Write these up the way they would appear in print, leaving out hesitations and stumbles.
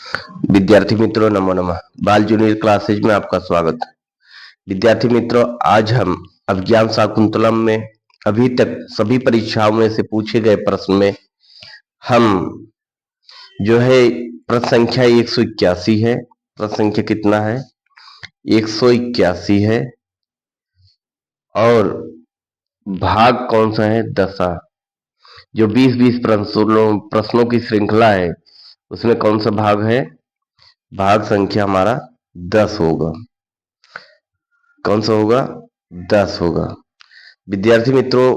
विद्यार्थी मित्रों नमो नमः। बाल जूनियर क्लासेज में आपका स्वागत है। विद्यार्थी मित्रों, आज हम अभिज्ञान शाकुंतलम में अभी तक सभी परीक्षाओं में से पूछे गए प्रश्न में हम जो है प्रश्न संख्या 181 है। प्रश्न संख्या कितना है? 181 है। और भाग कौन सा है? दशा। जो 20-20 प्रश्नों की श्रृंखला है उसमें कौन सा भाग है? भाग संख्या हमारा 10 होगा। कौन सा होगा? 10 होगा। विद्यार्थी मित्रों,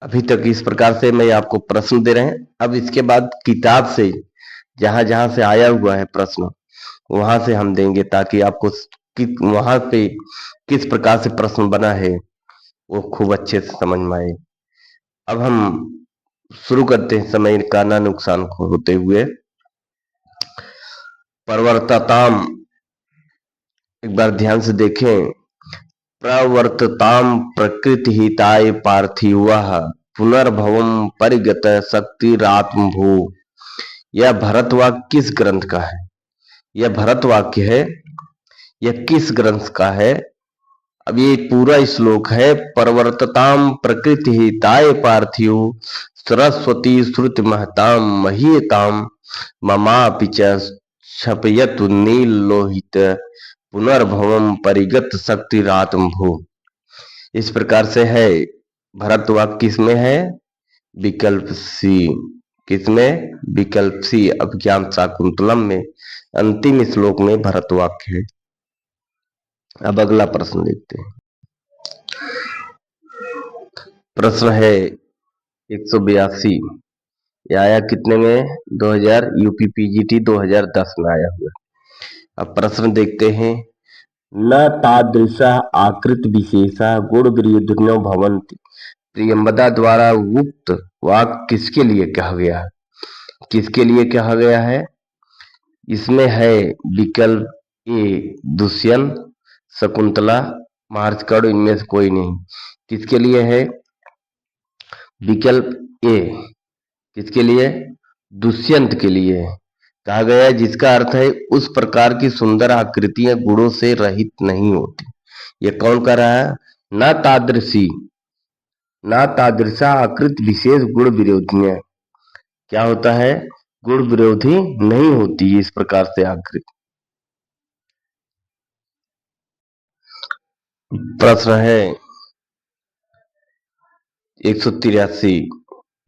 अभी तक इस प्रकार से मैं आपको प्रश्न दे रहे हैं। अब इसके बाद किताब से जहां जहां से आया हुआ है प्रश्न वहां से हम देंगे, ताकि आपको वहां पे किस प्रकार से प्रश्न बना है वो खूब अच्छे से समझ में आए। अब हम शुरू करते हैं समय का ना नुकसान होते हुए। प्रवर्तताम, एक बार ध्यान से देखें। प्रवर्तताम प्रकृतिहिताय पार्थिवः पुनर्भवम परिगत शक्तिरात्मभू। यह भरत वाक्य किस ग्रंथ का है? यह भरत वाक्य है। यह किस ग्रंथ का है? अब ये पूरा श्लोक है। प्रवर्तताम प्रकृतिहिताय पार्थिव सरस्वती श्रुति महताम महीयताम ममापि च क्षपयतु नीलोहित पुनर्भवम परिगत शक्तिरात्मभू। इस प्रकार से है। भरत वाक्य किसमें है? विकल्प सी। किसमें? विकल्प सी, अभिज्ञान शाकुंतलम में अंतिम श्लोक में भरत वाक्य है। अब अगला प्रश्न देखते हैं। प्रश्न है 182। यह आया कितने में? 2000 यूपी पीजीटी 2010 में आया हुआ। अब प्रश्न देखते हैं। न तादृशा आकृत विशेषा गुण विरोधिनो भवन्ति। प्रियंवदा द्वारा उक्त वाक्य किसके लिए कहा गया है? किसके लिए कहा गया है? इसमें है विकल्प ए दुष्यंत, शकुंतला, मार्कंडेय, इनमें से कोई नहीं। किसके लिए है? विकल्प ए। किसके लिए? दुष्यंत के लिए कहा गया है, जिसका अर्थ है उस प्रकार की सुंदर आकृतियां गुणों से रहित नहीं होती। ये कौन कर रहा है? न तादृशी, न तादृशा आकृत विशेष गुण विरोधियां। क्या होता है? गुण विरोधी नहीं होती इस प्रकार से आकृति। प्रश्न है 183।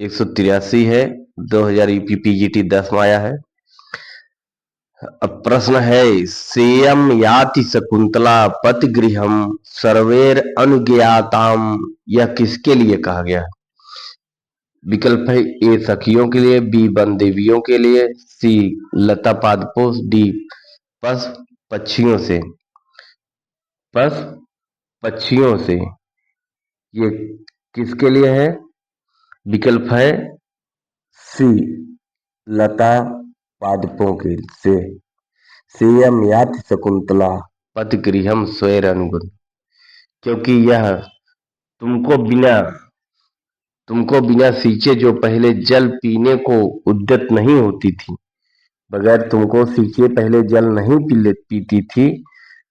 183 है। 2000 यूपी पीजीटी 10 में आया है। अब प्रश्न है सेयम याति शकुंतला पतिगृहम सर्वेर अनुज्ञाताम। यह किसके लिए कहा गया? विकल्प है ए सखियों के लिए, बी वन देवियों के लिए, सी लता पादपों, डी पश पक्षियों से। पश पक्षियों से ये किसके लिए है? विकल्प है सी लता पादपों के से। सेयम याति शकुंतला पतिगृहम स्वैर अनुगुण। क्योंकि यह तुमको बिना सींचे जो पहले जल पीने को उद्यत नहीं होती थी, बगैर तुमको सींचे पहले जल नहीं पीती थी,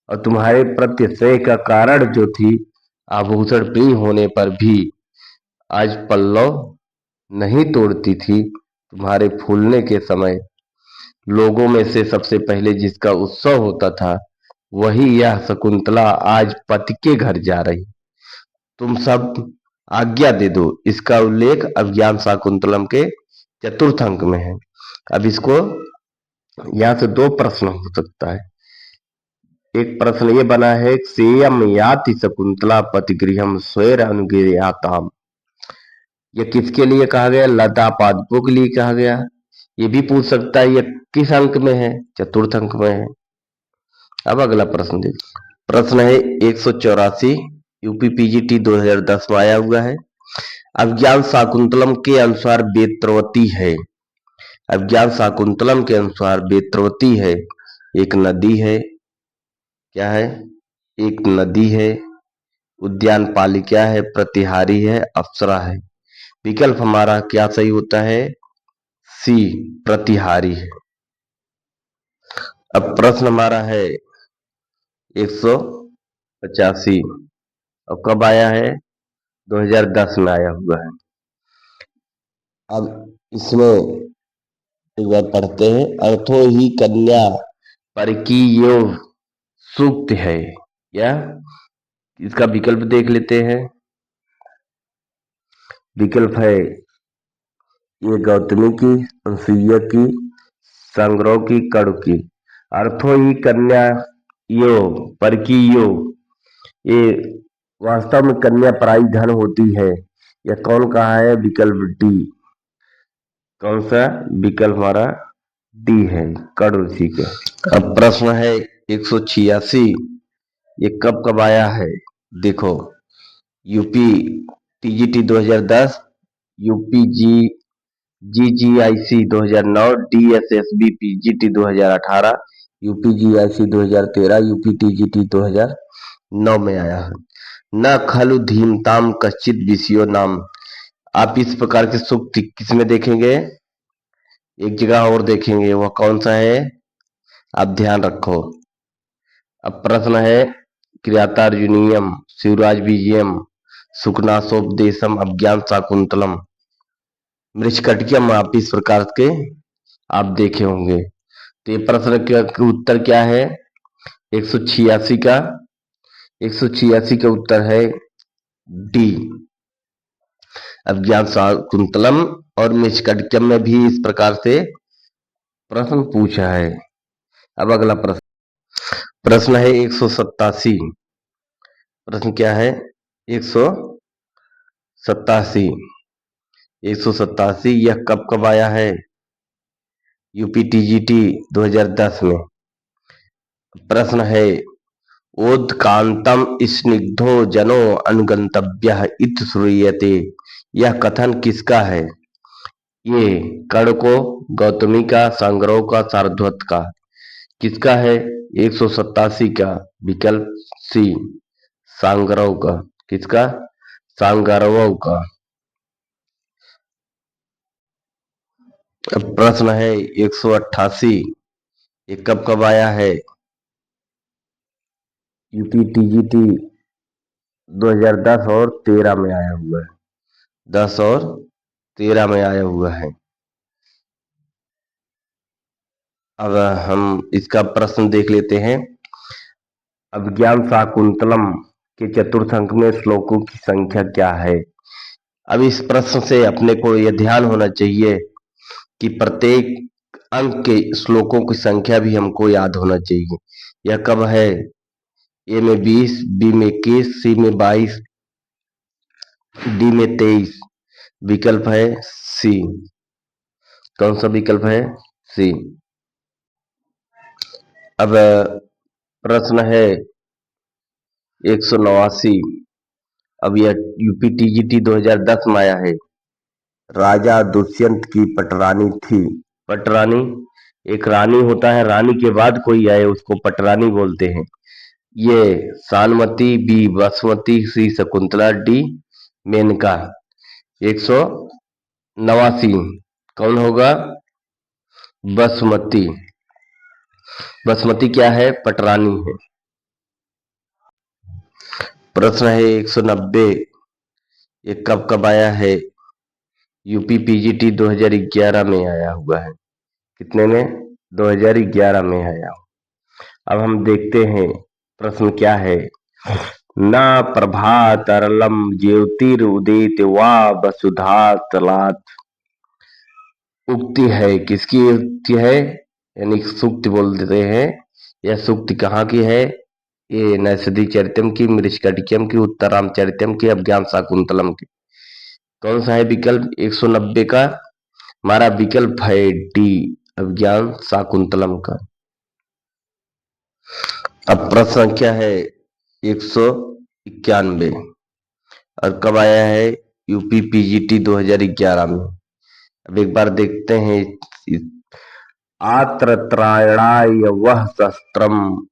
और तुम्हारे प्रत्यय का कारण जो थी आभूषण प्रिय होने पर भी आज पल्लव नहीं तोड़ती थी। तुम्हारे फूलने के समय लोगों में से सबसे पहले जिसका उत्सव होता था वही यह शकुंतला आज पति के घर जा रही। तुम सब आज्ञा दे दो। इसका उल्लेख अभिज्ञान शाकुंतलम के चतुर्थ अंक में है। अब इसको यहां से दो प्रश्न हो सकता है। एक प्रश्न ये बना है सेयम याति शकुंतला पतिगृहम स्वैर अनुज्ञाताम। यह किसके लिए कहा गया? लता पादपों के लिए कहा गया। ये भी पूछ सकता है ये किस अंक में है? चतुर्थ अंक में है। अब अगला प्रश्न देखिए। प्रश्न है 184 यूपी पीजीटी 2010 में आया हुआ है। अभिज्ञान शाकुंतलम के अनुसार बेत्रवती है। अभिज्ञान शाकुंतलम के अनुसार बेत्रवती है एक नदी है। क्या है? एक नदी है। उद्यान पालिका है, प्रतिहारी है, अप्सरा है। विकल्प हमारा क्या सही होता है? सी प्रतिहारी है। अब प्रश्न हमारा है 185। और कब आया है? 2010 में आया हुआ है। अब इसमें एक बार पढ़ते हैं। अर्थो ही कन्या परकीयो सूक्त है। या इसका विकल्प देख लेते हैं। विकल्प है ये गौतमी की, अनसुईया की, संग्रह की, कड़ु की। अर्थो ही कन्या यो परकीयो, ये वास्तव में कन्या पराई धन होती है। यह कौन कहा है? विकल्प डी। कौन सा? विकल्प हमारा डी है, कड़ ऋषि का। अब प्रश्न है 186। ये कब कब आया है? देखो, UP TGT 2010, UP GGIC 2009, DSSB PGT 2018, UP GIC 2013, UP TGT 2009 में आया है। न खलु धीमताम कश्चित विषयो नाम। आप इस प्रकार के सूक्त किसमें देखेंगे? एक जगह और देखेंगे, वह कौन सा है? आप ध्यान रखो। अब प्रश्न है क्रियातार्जुनीयम, शिवराज बीजियम, सुखनासोपदेशम, अज्ञान शाकुंतलम, मृच्छकटिकम। आप इस प्रकार के आप देखे होंगे। तो ये प्रश्न का उत्तर क्या है? 186 का 186 का उत्तर है डी, अज्ञान शाकुंतलम। और मृच्छकटिकम में भी इस प्रकार से प्रश्न पूछा है। अब अगला प्रश्न है 187। प्रश्न क्या है? 187। 187 यह कब कब आया है? यूपी टीजीटी 2010 में। प्रश्न है ओदकांतम स्निग्धो जनो अनुगंतव्यः इति श्रूयते। यह कथन किसका है? ये कर्ण को, गौतमी का, संग्रह का, सारध्वत का। किसका है? 187 का विकल्प सी, सांगरव का। किसका? सांगरव का। अब प्रश्न है 188। ये कब कब आया है? यूपी टीजीटी 2010 और 13 में आया हुआ है। 10 और 13 में आया हुआ है। अब हम इसका प्रश्न देख लेते हैं। अभिज्ञान शाकुंतलम के चतुर्थ अंक में श्लोकों की संख्या क्या है? अब इस प्रश्न से अपने को यह ध्यान होना चाहिए कि प्रत्येक अंक के श्लोकों की संख्या भी हमको याद होना चाहिए। यह कब है? ए में 20, बी में 21, सी में 22, डी में 23। विकल्प है सी। कौन सा विकल्प है? सी। अब प्रश्न है 189। अब यह यूपी टीजीटी 2010 में आया है। राजा दुष्यंत की पटरानी थी। पटरानी एक रानी होता है, रानी के बाद कोई आए उसको पटरानी बोलते हैं। ये सानमती, बी बासमती, सी शकुंतला, डी मेनका। 189 कौन होगा? बासमती। बासमती क्या है? पटरानी है। प्रश्न है 190। ये कब कब आया है? यूपी पीजीटी 2011 में आया हुआ है। कितने में? 2011 में आया। अब हम देखते हैं प्रश्न क्या है। न प्रभातरलम ज्योतिरुदित वा वसुधा तलात। उक्ति है, किसकी उक्ति है? यानी सूक्ति बोल देते हैं। यह सूक्ति कहाँ की है? ये नैषधि चरितम की, मृच्छकटिकम की, उत्तराम चरितम की, अभिज्ञान शाकुंतलम की। कौन सा है विकल्प 190 का? हमारा विकल्प है डी, अभिज्ञान शाकुंतलम का। अब प्रश्न क्या है 191। और कब आया है? यूपी पीजीटी 2011 में। अब एक बार देखते हैं। आत्रत्रायणाय वह शस्त्रम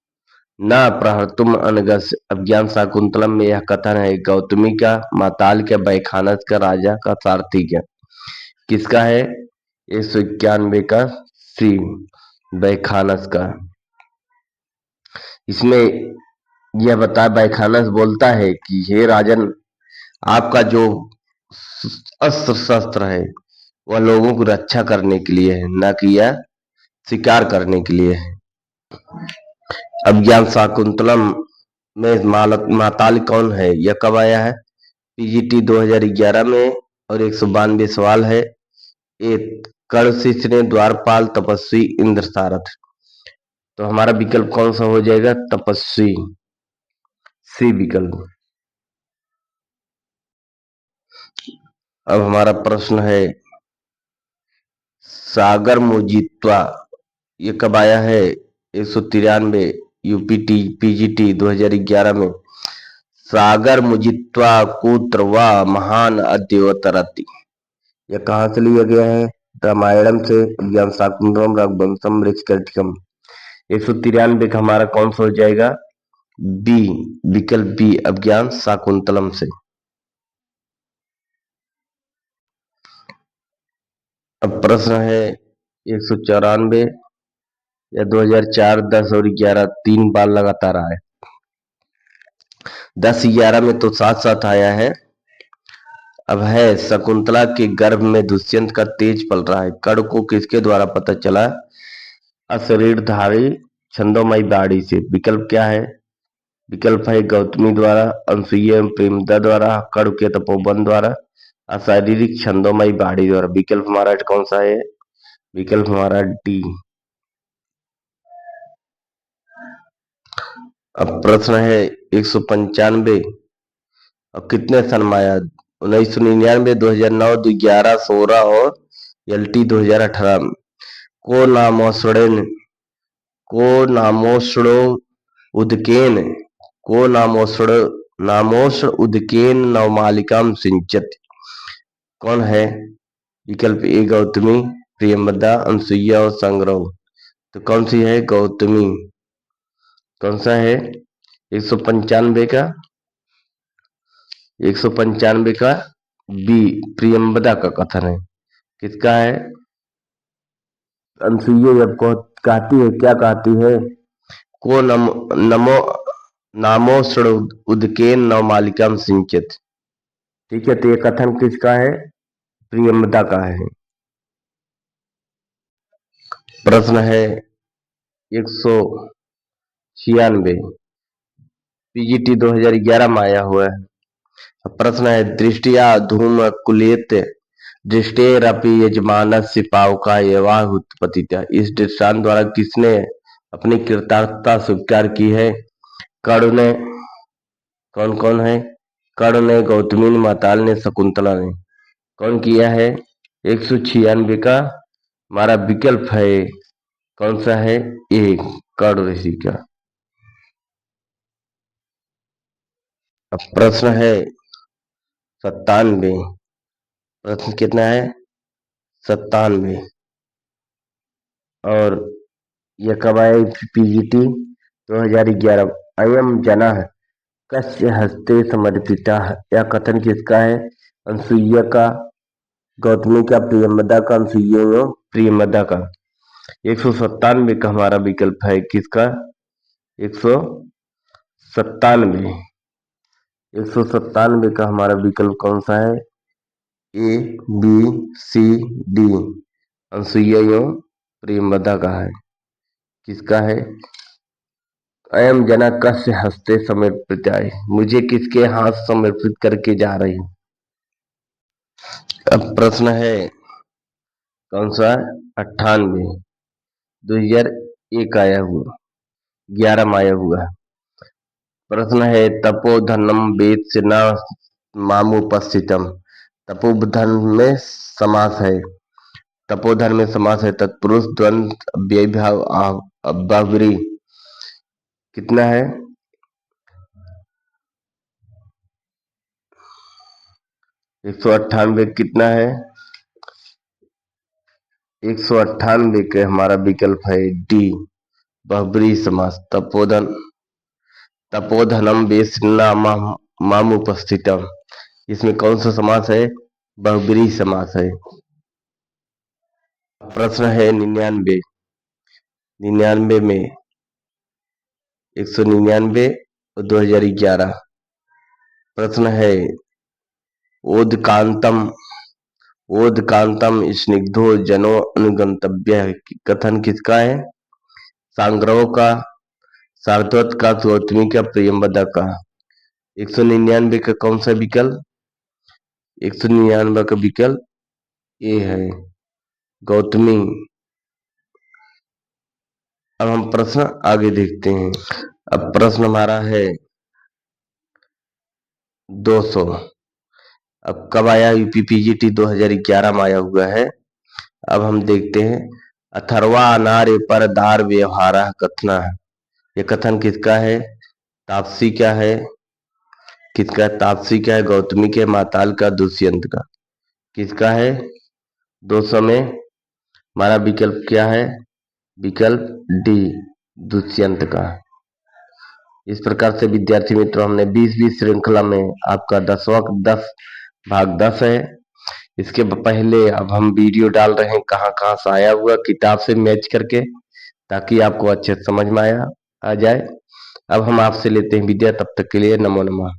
न प्रहर्तुम अनगस। अभिज्ञान शाकुंतलम में यह कथन है गौतमी का, माताल का, बैखानस का, राजा का, सारथी का। किसका है? 191 का सी, बैखानस का। इसमें यह बता बैखानस बोलता है कि हे राजन, आपका जो अस्त्र शस्त्र है वह लोगों की रक्षा करने के लिए है, न कि यह शिकार करने के लिए है। अभिज्ञान शाकुंतलम में माताल कौन है, यह कब आया है? पीजीटी 2011 में। और 192 सवाल है। एक कर्ण शिष्य ने द्वारपाल तपस्वी इंद्रसारथ, तो हमारा विकल्प कौन सा हो जाएगा? तपस्वी, सी विकल्प। अब हमारा प्रश्न है सागर मुजित्वा, ये कब आया है? 193 यूपीटी पीजीटी 2011 में। सागर मुजित्वा कुत्र व महान अद्योतरति, यह कहाँ से लिया गया है? रामायणम से, ज्ञान शाकुंतलम, रघुवंशम, ऋषिकर्टिकम। 193 का हमारा कौन सा हो जाएगा? बी, विकल्प बी, अभिज्ञान शाकुंतलम से। अब प्रश्न है 194 या 2004, 10 और 11 तीन बार लगातार आए। 10, 11 में तो साथ साथ आया है। अब है शकुंतला के गर्भ में दुष्यंत का तेज पल रहा है, कर्ण को किसके द्वारा पता चला? अशरीरधारी छंदोमयी बाड़ी से। विकल्प क्या है? विकल्प है गौतमी द्वारा, अनसुईया एवं प्रेमदा द्वारा, कर्ण के तपोवन द्वारा, अशारीरिक छंदोमयी बाड़ी द्वारा। विकल्प हमारा कौन सा है? विकल्प हमारा डी। अब प्रश्न है 195। अब कितने सन में आया? 1999, 2009, 2011, 16 और एलटी 2018 में। को नामोसड़ेन को नामोसड़ो उदकेन को नामोसड़ उदकेन नवमालिकाम सिंचत, कौन है? विकल्प ए गौतमी, प्रियंवदा, अनसुईया और संग्रह। तो कौन सी है? गौतमी। कौन सा है? 195 का 195 का बी, प्रियंवदा का कथन है। किसका है? अनसुईया जब कहती है, क्या कहती है? को नमो नामोसृण उदकेन नवमालिकाम सिंचित। ठीक है, तो ये कथन किसका है? प्रियंवदा का है। प्रश्न है 196, पीजीटी 2011 में आया हुआ है। प्रश्न है दृष्टिया धूम कुलेत दृष्टेरपि यजमानस्य पावका एवाह उत्पत्तिता, इस दृष्टांत द्वारा किसने अपनी कृतार्थता स्वीकार की है? कर्ण ने। कौन कौन है? कर्ण ने, गौतमी ने, माताल ने, शकुंतला ने। कौन किया है? 196 का हमारा विकल्प है कौन सा है? ए, कर्ण ऋषि का। अब प्रश्न है 97। प्रश्न कितना है? 97। और यह कब आया? पीजीटी 2011। अयम जना कस्य हस्ते समर्पिता, यह कथन किसका है? अनसुईया का, गौतमी का, प्रियंवदा का, अनसुईया एवं प्रियंवदा का। 197 का हमारा विकल्प है किसका? 197। 197 का हमारा विकल्प कौन सा है? ए, बी, सी, डी, अनसुईया एवं प्रियंवदा का है। किसका है? अयम जना कस्य हस्ते समर्पित आए, मुझे किसके हाथ समर्पित करके जा रही हूँ? अब प्रश्न है कौन सा? 98, 2001 आया हुआ, 11 में आया हुआ। प्रश्न है तपोधनम वेद से न मामुपस्थितम, तपोधन में समास है। तपोधन में समास है तत्पुरुष द्वंद अव्यय भाव अव्यवरी। कितना है? 198 कितना है? 198 के हमारा विकल्प है डी, बहुब्री समास। तपोधनम वेश्ना मामुपस्थितम, इसमें कौन सा समास है? बहुब्री समास है। प्रश्न है 99। 99 में 199 और 2011। प्रश्न है ओदकांतम स्निग्धो जनो अनुगंतव्य कथन किसका है? सांग्रह का, सारस्वत का, गौतमी का, प्रियंवदा का। 199 का कौन सा विकल्प? 199 का विकल्प ए है, गौतमी। अब हम प्रश्न आगे देखते हैं। अब प्रश्न हमारा है 200। अब कब आया? यूपीपीजीटी 2011 में आया हुआ है। अब हम देखते हैं अथर्वा अनार्य पर दार व्यवहार कथना है। यह कथन किसका है? तापसी क्या है? किसका? तापसी का है, गौतमी के, माताल का, दुष्यंत का। किसका है? 200 में हमारा विकल्प क्या है? विकल्प डी, दुष्यंत का। इस प्रकार से विद्यार्थी मित्रों हमने 20-20 श्रृंखला में आपका 10 भाग 10 है। इसके पहले अब हम वीडियो डाल रहे हैं कहाँ कहाँ से आया हुआ, किताब से मैच करके, ताकि आपको अच्छे समझ में आ जाए। अब हम आपसे लेते हैं विद्या, तब तक के लिए नमो नमः।